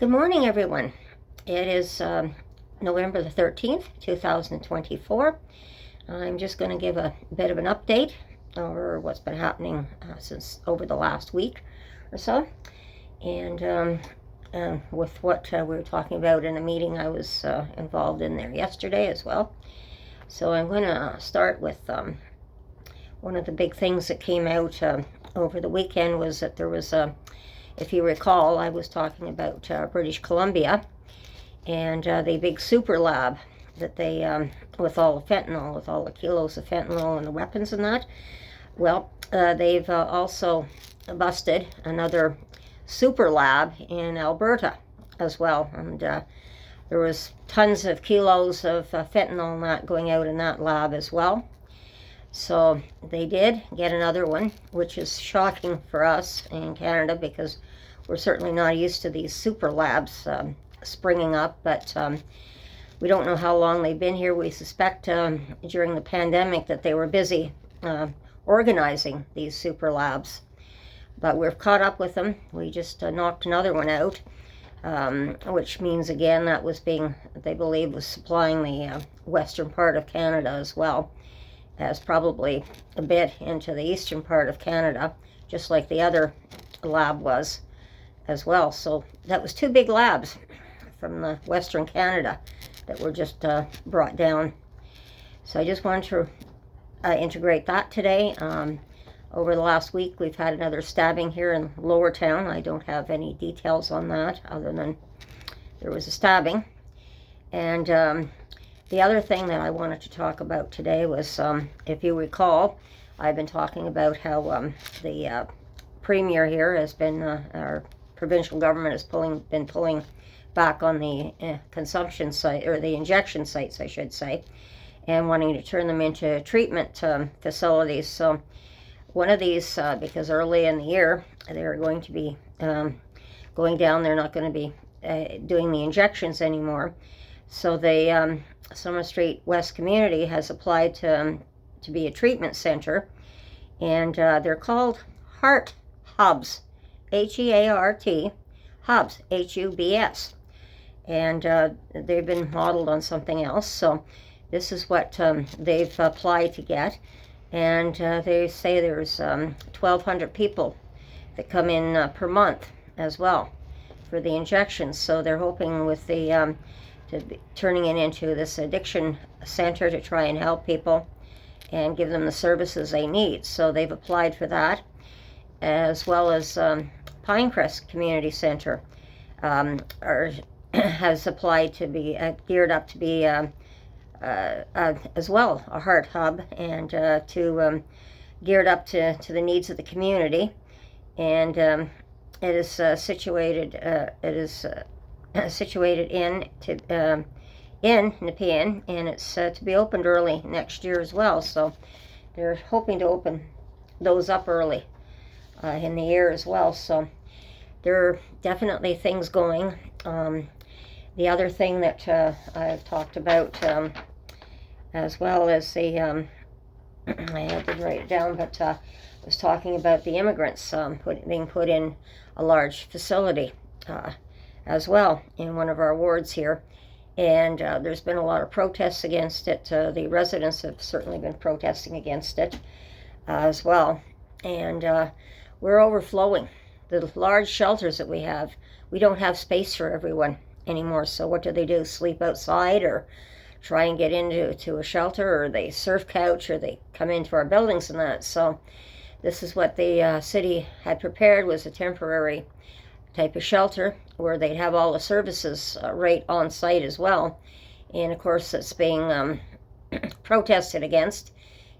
Good morning, everyone. It is November the 13th, 2024. I'm just going to give a bit of an update over what's been happening since over the last week or so. And with what we were talking about in a meeting I was involved in there yesterday as well. So I'm going to start with one of the big things that came out over the weekend was that there was if you recall, I was talking about British Columbia and the big super lab that they, with all the fentanyl, with all the kilos of fentanyl and the weapons and that. Well, they've also busted another super lab in Alberta as well. And there was tons of kilos of fentanyl and that going out in that lab as well. So they did get another one, which is shocking for us in Canada because we're certainly not used to these super labs springing up, but we don't know how long they've been here. We suspect during the pandemic that they were busy organizing these super labs, but we've caught up with them. We just knocked another one out, which means again that was they believe was supplying the western part of Canada as well as probably a bit into the eastern part of Canada, just like the other lab was as well. So that was two big labs from the western Canada that were just brought down. So I just wanted to integrate that today. Over the last week, we've had another stabbing here in Lower Town. I don't have any details on that other than there was a stabbing. And the other thing that I wanted to talk about today was, if you recall, I've been talking about how the premier here has been, our provincial government has been pulling back on the consumption site, or the injection sites, I should say, and wanting to turn them into treatment facilities. So one of these, because early in the year, they're going to be going down, they're not going to be doing the injections anymore. So the Summer Street West community has applied to be a treatment center, and they're called Heart Hubs, Heart Hubs, Hubs, and they've been modeled on something else. So this is what they've applied to get, and they say there's 1,200 people that come in per month as well for the injections. So they're hoping with the turning it into this addiction center to try and help people and give them the services they need. So they've applied for that, as well as Pinecrest Community Center has applied to be geared up to be as well a heart hub, and geared up to the needs of the community. And it is situated in Nepean, and it's to be opened early next year as well. So they're hoping to open those up early in the year as well. So there are definitely things going. The other thing that I've talked about as well as the I had to write it down, but was talking about the immigrants being put in a large facility as well in one of our wards here. And there's been a lot of protests against it. The residents have certainly been protesting against it as well. And we're overflowing. The large shelters that we have, we don't have space for everyone anymore. So what do? Sleep outside, or try and get into a shelter, or they surf couch, or they come into our buildings and that. So this is what the city had prepared, was a temporary type of shelter where they'd have all the services right on site as well. And of course it's being protested against,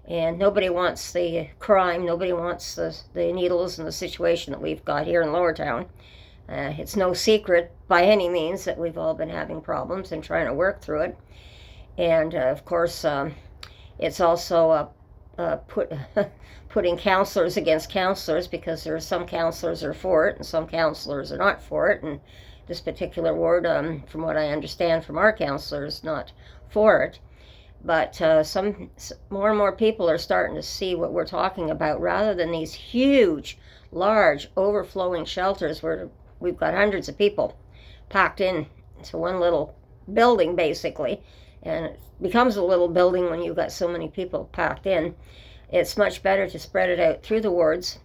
and nobody wants the crime, nobody wants the needles and the situation that we've got here in Lower Town. It's no secret by any means that we've all been having problems and trying to work through it. And of course it's also putting counselors against counselors, because there are some counselors are for it and some counselors are not for it. And this particular ward, from what I understand from our counselors, not for it. But some more and more people are starting to see what we're talking about, rather than these huge, large, overflowing shelters where we've got hundreds of people packed in to one little building, basically. And it becomes a little building when you've got so many people packed in. It's much better to spread it out through the wards.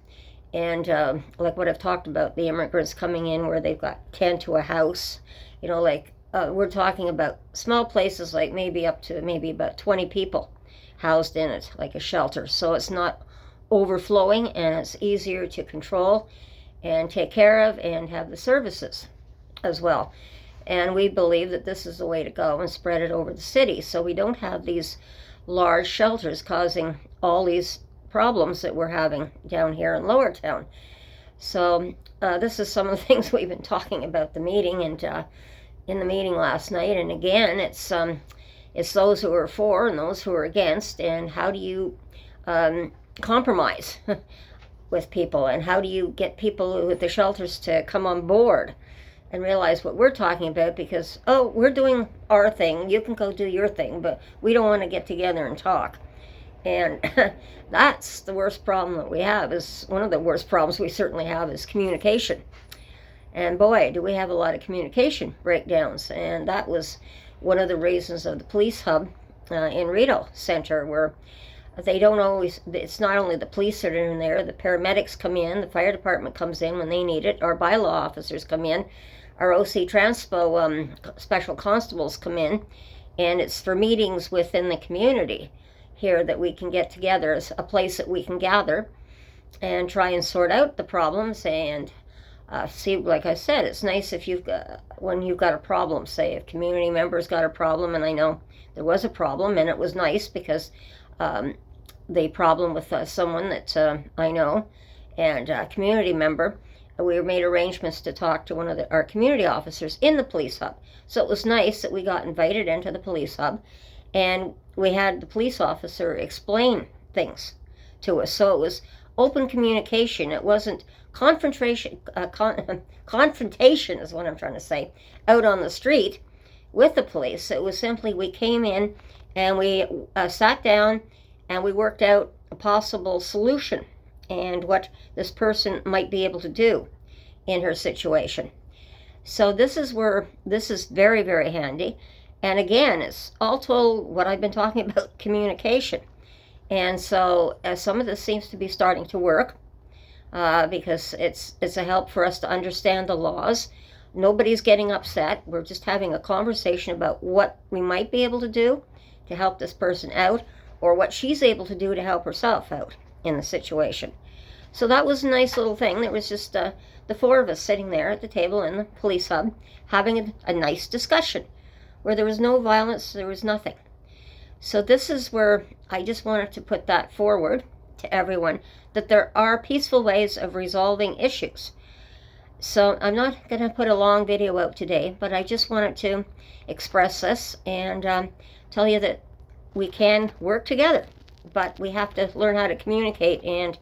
And like what I've talked about, the immigrants coming in where they've got 10 to a house, we're talking about small places like maybe up to maybe about 20 people housed in it, like a shelter. So it's not overflowing, and it's easier to control and take care of and have the services as well. And we believe that this is the way to go, and spread it over the city so we don't have these large shelters causing all these problems that we're having down here in Lower Town. So this is some of the things we've been talking about the meeting, and in the meeting last night. And again, it's those who are for and those who are against, and how do you compromise with people, and how do you get people with the shelters to come on board and realize what we're talking about, because, oh, we're doing our thing, you can go do your thing, but we don't want to get together and talk. And that's the worst problem that we have. Is one of the worst problems we certainly have is communication. And boy, do we have a lot of communication breakdowns. And that was one of the reasons of the police hub in Rideau Center, where they don't always, it's not only the police that are in there, the paramedics come in, the fire department comes in when they need it, our bylaw officers come in, our OC Transpo special constables come in, and it's for meetings within the community here that we can get together as a place that we can gather and try and sort out the problems and see, like I said, it's nice if when you've got a problem, say if community members got a problem, and I know there was a problem, and it was nice because the problem with someone that I know and a community member, we made arrangements to talk to one of our community officers in the police hub. So it was nice that we got invited into the police hub, and we had the police officer explain things to us. So it was open communication. It wasn't confrontation. Confrontation is what I'm trying to say, out on the street with the police. It was simply, we came in and we sat down and we worked out a possible solution and what this person might be able to do in her situation. So this is very, very handy. And again, it's all told what I've been talking about, communication. And so some of this seems to be starting to work because it's a help for us to understand the laws. Nobody's getting upset. We're just having a conversation about what we might be able to do to help this person out, or what she's able to do to help herself out in the situation. So that was a nice little thing. There was just the four of us sitting there at the table in the police hub having a nice discussion where there was no violence, there was nothing. So this is where I just wanted to put that forward to everyone, that there are peaceful ways of resolving issues. So I'm not going to put a long video out today, but I just wanted to express this and tell you that we can work together, but we have to learn how to communicate, and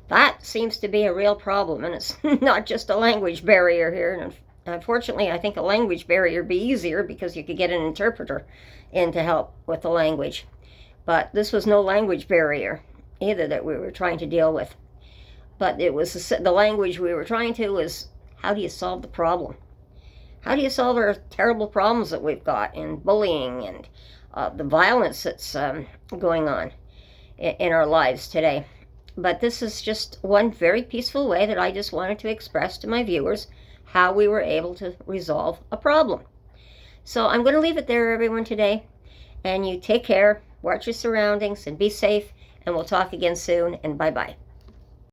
that seems to be a real problem, and it's not just a language barrier here. And unfortunately, I think a language barrier would be easier because you could get an interpreter in to help with the language. But this was no language barrier either that we were trying to deal with. But it was the language we were trying to was, how do you solve the problem? How do you solve our terrible problems that we've got in bullying and the violence that's going on in our lives today? But this is just one very peaceful way that I just wanted to express to my viewers how we were able to resolve a problem. So I'm going to leave it there, everyone, today. And you take care, watch your surroundings, and be safe. And we'll talk again soon. And bye-bye.